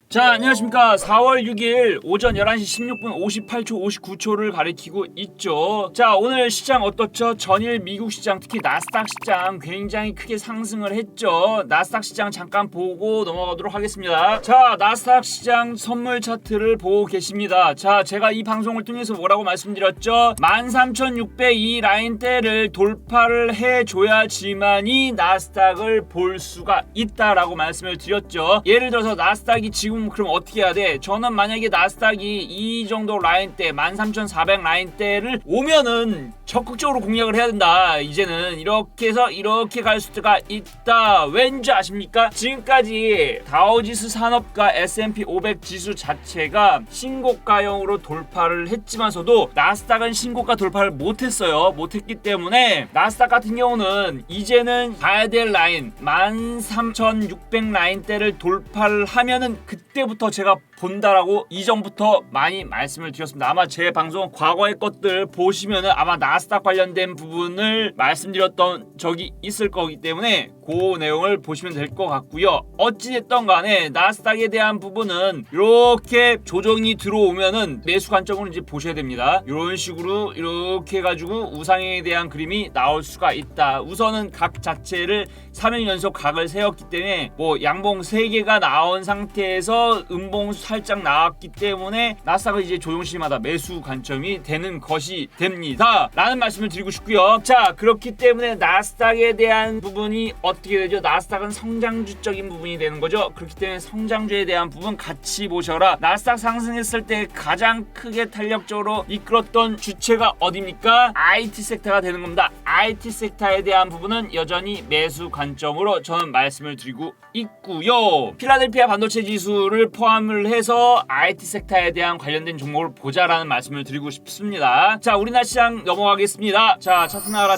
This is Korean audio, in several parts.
자, 안녕하십니까. 4월 6일 오전 11시 16분 58초 59초를 가리키고 있죠. 자, 오늘 시장 어떻죠? 전일 미국 시장, 특히 나스닥 시장 굉장히 크게 상승을 했죠. 나스닥 시장 잠깐 보고 넘어가도록 하겠습니다. 자, 나스닥 시장 선물 차트를 보고 계십니다. 자, 제가 이 방송을 통해서 뭐라고 말씀드렸죠? 13,602 라인대를 돌파를 해줘야지만이 나스닥을 볼 수가 있다라고 말씀을 드렸죠. 예를 들어서 나스닥이 지금 그럼 어떻게 해야 돼? 저는 만약에 나스닥이 이 정도 라인대 13,400 라인대를 오면은 적극적으로 공략을 해야 된다. 이제는 이렇게 해서 이렇게 갈 수가 있다. 왠지 아십니까? 지금까지 다우지수 산업과 S&P 500 지수 자체가 신고가형으로 돌파를 했지만서도 나스닥은 신고가 돌파를 못했어요. 못했기 때문에 나스닥 같은 경우는 이제는 가야 될 라인 13,600 라인대를 돌파를 하면은 그때부터 제가 본다라고 이전부터 많이 말씀을 드렸습니다. 아마 제 방송 과거의 것들 보시면은 아마 나스닥 관련된 부분을 말씀드렸던 적이 있을 거기 때문에 그 내용을 보시면 될 것 같고요. 어찌됐던 간에 나스닥에 대한 부분은 이렇게 조정이 들어오면은 매수 관점으로 이제 보셔야 됩니다. 이런 식으로 이렇게 해가지고 우상에 대한 그림이 나올 수가 있다. 우선은 각 자체를 3일 연속 각을 세웠기 때문에 뭐 양봉 3개가 나온 상태에서 음봉 살짝 나왔기 때문에 나스닥은 이제 조정시마다 매수 관점이 되는 것이 됩니다 라는 말씀을 드리고 싶고요. 자, 그렇기 때문에 나스닥에 대한 부분이 어떻게 되죠? 나스닥은 성장주적인 부분이 되는 거죠. 그렇기 때문에 성장주에 대한 부분 같이 보셔라. 나스닥 상승했을 때 가장 크게 탄력적으로 이끌었던 주체가 어디입니까? IT 섹터가 되는 겁니다. IT 섹터에 대한 부분은 여전히 매수 관점으로 저는 말씀을 드리고 있고요. 필라델피아 반도체 지수를 포함을 해서 IT 섹터에 대한 관련된 종목을 보자라는 말씀을 드리고 싶습니다. 자, 우리나라 시장 넘어가겠습니다. 자, 차트 나가라.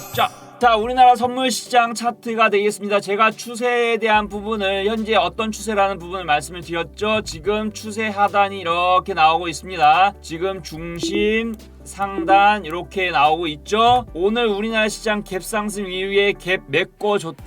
자, 우리나라 선물 시장 차트가 되겠습니다. 제가 추세에 대한 부분을 현재 어떤 추세라는 부분을 말씀을 드렸죠. 지금 추세 하단이 이렇게 나오고 있습니다. 지금 중심 상단 이렇게 나오고 있죠. 오늘 우리나라 시장 갭 상승 이후에 갭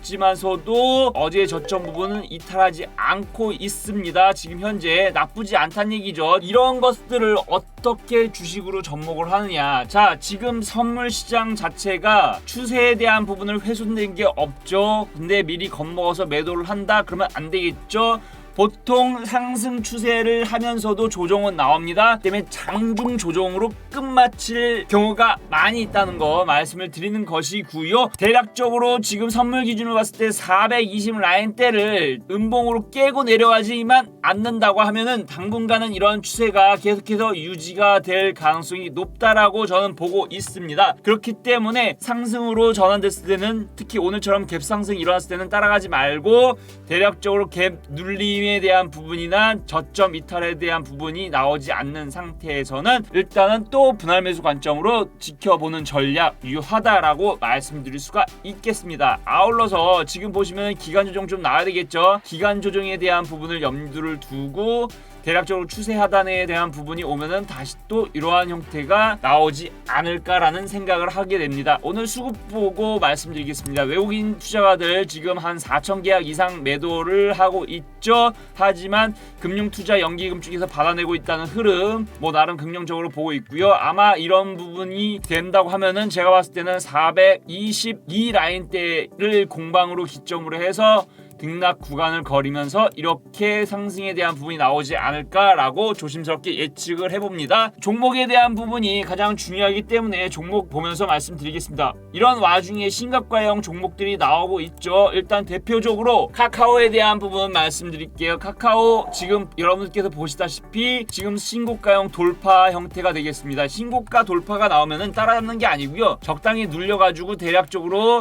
메꿔줬지만서도 어제 저점 부분은 이탈하지 않고 있습니다. 지금 현재 나쁘지 않다는 얘기죠. 이런 것들을 어떻게 주식으로 접목을 하느냐. 자, 지금 선물 시장 자체가 추세에 대한 부분을 훼손된 게 없죠. 근데 미리 겁먹어서 매도를 한다? 그러면 안 되겠죠. 보통 상승 추세를 하면서도 조정은 나옵니다. 때문에 장중 조정으로 끝마칠 경우가 많이 있다는 거 말씀을 드리는 것이고요. 대략적으로 지금 선물 기준으로 봤을 때 420 라인대를 음봉으로 깨고 내려가지만 않는다고 하면은 당분간은 이런 추세가 계속해서 유지가 될 가능성이 높다라고 저는 보고 있습니다. 그렇기 때문에 상승으로 전환됐을 때는 특히 오늘처럼 갭 상승이 일어났을 때는 따라가지 말고 대략적으로 갭 눌림에 대한 부분이나 저점 이탈에 대한 부분이 나오지 않는 상태에서는 일단은 또 분할 매수 관점으로 지켜보는 전략 유효하다라고 말씀드릴 수가 있겠습니다. 아울러서 지금 보시면 기간 조정 좀 나와야 되겠죠. 기간 조정에 대한 부분을 염두를 두고 대략적으로 추세 하단에 대한 부분이 오면은 다시 또 이러한 형태가 나오지 않을까라는 생각을 하게 됩니다. 오늘 수급 보고 말씀드리겠습니다. 외국인 투자가들 지금 한 4천 계약 이상 매도를 하고 있죠. 하지만 금융투자 연기금 쪽에서 받아내고 있다는 흐름 뭐 나름 긍정적으로 보고 있고요. 아마 이런 부분이 된다고 하면은 제가 봤을 때는 422 라인대를 공방으로 기점으로 해서 등락 구간을 거리면서 이렇게 상승에 대한 부분이 나오지 않을까라고 조심스럽게 예측을 해봅니다. 종목에 대한 부분이 가장 중요하기 때문에 종목 보면서 말씀드리겠습니다. 이런 와중에 신각과형 종목들이 나오고 있죠. 일단 대표적으로 카카오에 대한 부분 말씀드릴게요. 카카오 지금 여러분들께서 보시다시피 지금 신고가형 돌파 형태가 되겠습니다. 신고가 돌파가 나오면은 따라잡는 게 아니고요. 적당히 눌려가지고 대략적으로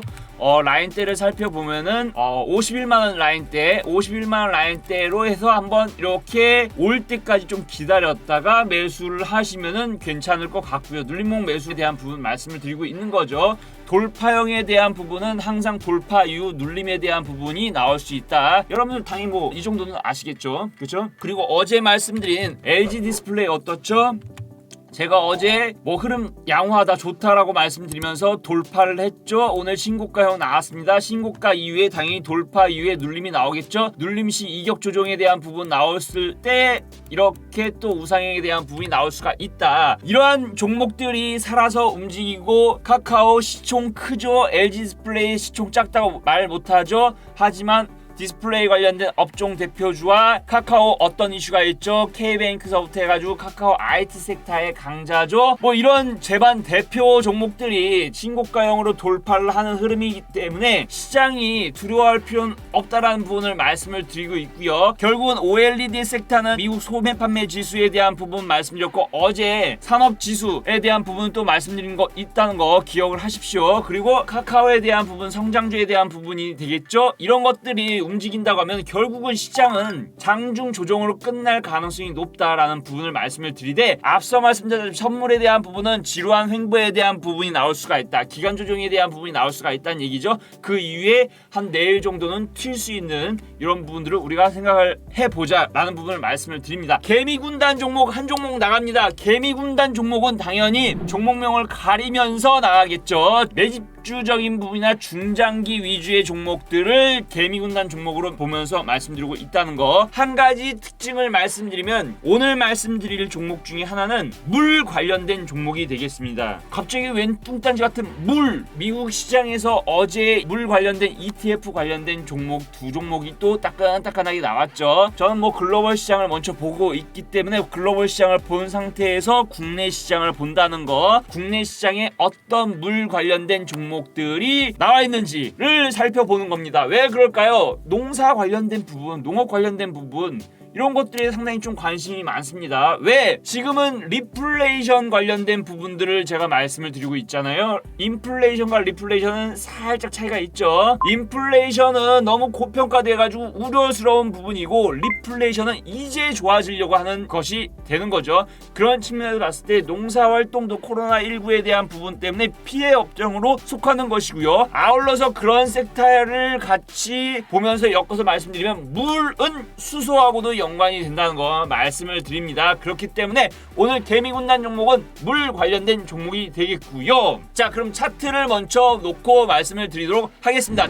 라인대를 살펴보면은 51만원 라인대 51만원 라인대로 해서 한번 이렇게 올 때까지 좀 기다렸다가 매수를 하시면은 괜찮을 것 같고요. 눌림목 매수에 대한 부분 말씀을 드리고 있는 거죠. 돌파형에 대한 부분은 항상 돌파 이후 눌림에 대한 부분이 나올 수 있다. 여러분들 당연히 뭐 이 정도는 아시겠죠, 그렇죠? 그리고 어제 말씀드린 LG 디스플레이 어떻죠? 제가 어제 뭐 흐름 양호하다 좋다라고 말씀드리면서 돌파를 했죠. 오늘 신고가형 나왔습니다. 신고가 이후에 당연히 돌파 이후에 눌림이 나오겠죠. 눌림 시 이격 조정에 대한 부분 나왔을 때 이렇게 또 우상향에 대한 부분이 나올 수가 있다. 이러한 종목들이 살아서 움직이고 카카오 시총 크죠. LG 디스플레이 시총 작다고 말 못하죠. 하지만 디스플레이 관련된 업종 대표주와 카카오 어떤 이슈가 있죠? K뱅크서부터 해가지고 카카오 IT 섹터의 강자죠. 뭐 이런 제반 대표 종목들이 신고가형으로 돌파를 하는 흐름이기 때문에 시장이 두려워할 필요는 없다라는 부분을 말씀을 드리고 있고요. 결국은 OLED 섹터는 미국 소매 판매 지수에 대한 부분 말씀드렸고 어제 산업 지수에 대한 부분 또 말씀드린 거 있다는 거 기억을 하십시오. 그리고 카카오에 대한 부분, 성장주에 대한 부분이 되겠죠. 이런 것들이 움직인다고 하면 결국은 시장은 장중 조정으로 끝날 가능성이 높다라는 부분을 말씀을 드리되 앞서 말씀드린 선물에 대한 부분은 지루한 횡보에 대한 부분이 나올 수가 있다. 기간 조정에 대한 부분이 나올 수가 있다는 얘기죠. 그 이후에 한 내일 정도는 튈 수 있는 이런 부분들을 우리가 생각을 해보자라는 부분을 말씀을 드립니다. 개미군단 종목 한 종목 나갑니다. 개미군단 종목은 당연히 종목명을 가리면서 나가겠죠. 매집주적인 부분이나 중장기 위주의 종목들을 개미군단 종목으로 보면서 말씀드리고 있다는 거. 한 가지 특징을 말씀드리면 오늘 말씀드릴 종목 중에 하나는 물 관련된 종목이 되겠습니다. 갑자기 웬 뚱딴지 같은 물! 미국 시장에서 어제 물 관련된 ETF 관련된 종목 두 종목이 또 따끈따끈하게 나왔죠. 저는 뭐 글로벌 시장을 먼저 보고 있기 때문에 글로벌 시장을 본 상태에서 국내 시장을 본다는 거, 국내 시장에 어떤 물 관련된 종목들이 나와 있는지를 살펴보는 겁니다. 왜 그럴까요? 농사 관련된 부분, 농업 관련된 부분 이런 것들에 상당히 좀 관심이 많습니다. 왜? 지금은 리플레이션 관련된 부분들을 제가 말씀을 드리고 있잖아요. 인플레이션과 리플레이션은 살짝 차이가 있죠. 인플레이션은 너무 고평가돼가지고 우려스러운 부분이고 리플레이션은 이제 좋아지려고 하는 것이 되는 거죠. 그런 측면에서 봤을 때 농사활동도 코로나19에 대한 부분 때문에 피해 업종으로 속하는 것이고요. 아울러서 그런 섹터를 같이 보면서 엮어서 말씀드리면 물은 수소하고도 연관이 된다는 거 말씀을 드립니다. 그렇기 때문에 오늘 개미군단 종목은 물 관련된 종목이 되겠고요. 자, 그럼 차트를 먼저 놓고 말씀을 드리도록 하겠습니다.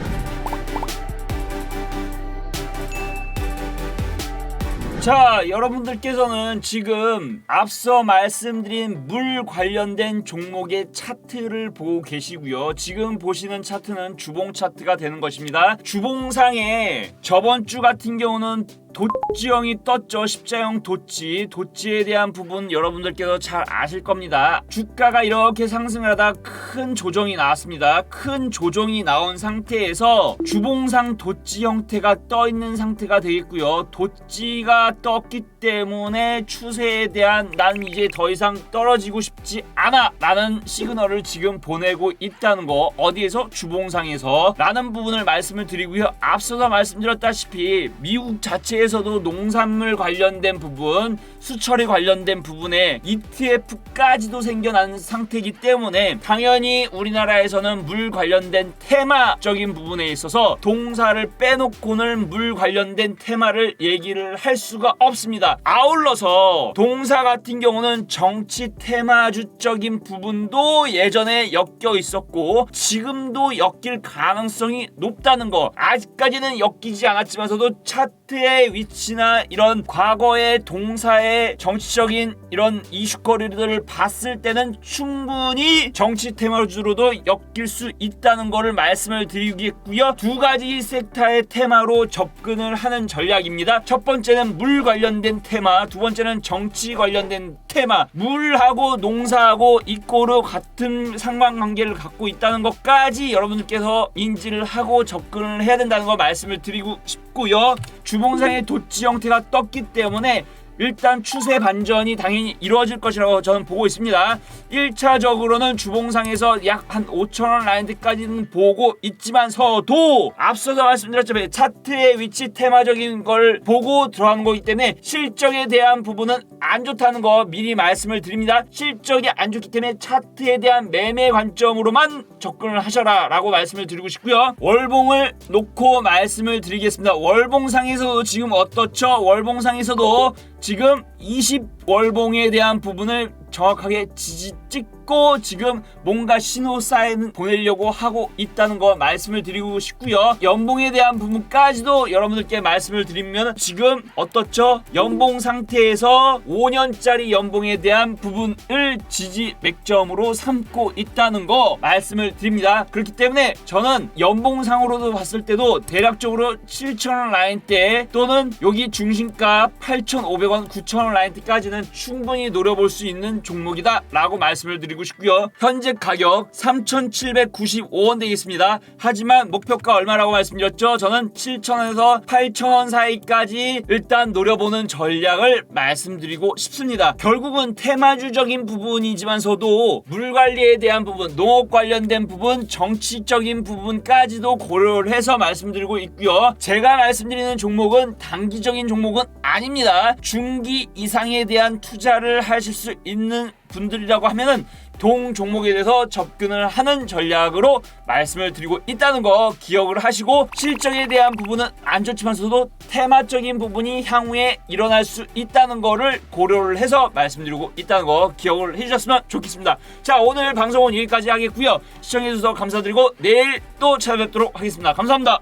자, 여러분들께서는 지금 앞서 말씀드린 물 관련된 종목의 차트를 보고 계시고요. 지금 보시는 차트는 주봉 차트가 되는 것입니다. 주봉상에 저번 주 같은 경우는 도찌형이 떴죠. 십자형 도찌에 대한 부분 여러분들께서 잘 아실 겁니다. 주가가 이렇게 상승을 하다 큰 조정이 나왔습니다. 큰 조정이 나온 상태에서 주봉상 도찌 형태가 떠 있는 상태가 되겠고요. 도찌가 떴기 때문에 추세에 대한 난 이제 더 이상 떨어지고 싶지 않아 라는 시그널을 지금 보내고 있다는 거, 어디에서? 주봉상에서 라는 부분을 말씀을 드리고요. 앞서서 말씀드렸다시피 미국 자체에서도 농산물 관련된 부분, 수철에 관련된 부분에 ETF까지도 생겨난 상태이기 때문에 당연히 우리나라에서는 물 관련된 테마적인 부분에 있어서 동사를 빼놓고는 물 관련된 테마를 얘기를 할 수가 없습니다. 아울러서 동사 같은 경우는 정치 테마주적인 부분도 예전에 엮여 있었고 지금도 엮일 가능성이 높다는 거, 아직까지는 엮이지 않았지만서도 차트의 위치나 이런 과거의 동사의 정치적인 이런 이슈거리들을 봤을 때는 충분히 정치 테마주로도 엮일 수 있다는 거를 말씀을 드리겠고요. 두 가지 섹터의 테마로 접근을 하는 전략입니다. 첫 번째는 물 관련된 테마, 두 번째는 정치 관련된 테마. 물하고 농사하고 이꼬르 같은 상관관계를 갖고 있다는 것까지 여러분들께서 인지를 하고 접근을 해야 된다는 거 말씀을 드리고 싶고요. 주봉상의 도치 형태가 떴기 때문에 일단 추세 반전이 당연히 이루어질 것이라고 저는 보고 있습니다. 1차적으로는 주봉상에서 약 한 5,000원 라인까지는 보고 있지만서도 앞서서 말씀드렸지만 차트의 위치 테마적인 걸 보고 들어가는 거기 때문에 실적에 대한 부분은 안 좋다는 거 미리 말씀을 드립니다. 실적이 안 좋기 때문에 차트에 대한 매매 관점으로만 접근을 하셔라 라고 말씀을 드리고 싶고요. 월봉을 놓고 말씀을 드리겠습니다. 월봉상에서도 지금 어떻죠? 월봉상에서도 지금 20월봉에 대한 부분을 정확하게 찍고 지금 뭔가 신호 사인 보내려고 하고 있다는 거 말씀을 드리고 싶고요. 연봉에 대한 부분까지도 여러분들께 말씀을 드리면 지금 어떻죠? 연봉 상태에서 5년짜리 연봉에 대한 부분을 지지 맥점으로 삼고 있다는 거 말씀을 드립니다. 그렇기 때문에 저는 연봉상으로도 봤을 때도 대략적으로 7,000원 라인대 또는 여기 중심가 8,500원, 9,000원 라인대까지는 충분히 노려볼 수 있는 종목이다 라고 말씀을 드리고 싶고요. 현재 가격 3,795원 되겠습니다. 하지만 목표가 얼마라고 말씀드렸죠? 저는 7,000원에서 8,000원 사이까지 일단 노려보는 전략을 말씀드리고 싶습니다. 결국은 테마주적인 부분이지만서도 물관리에 대한 부분, 농업 관련된 부분, 정치적인 부분까지도 고려를 해서 말씀드리고 있고요. 제가 말씀드리는 종목은 단기적인 종목은 아닙니다. 중기 이상에 대한 투자를 하실 수 있는 분들이라고 하면은 동 종목에 대해서 접근을 하는 전략으로 말씀을 드리고 있다는 거 기억을 하시고, 실적에 대한 부분은 안 좋지만서도 테마적인 부분이 향후에 일어날 수 있다는 거를 고려를 해서 말씀드리고 있다는 거 기억을 해주셨으면 좋겠습니다. 자, 오늘 방송은 여기까지 하겠고요. 시청해주셔서 감사드리고 내일 또 찾아뵙도록 하겠습니다. 감사합니다.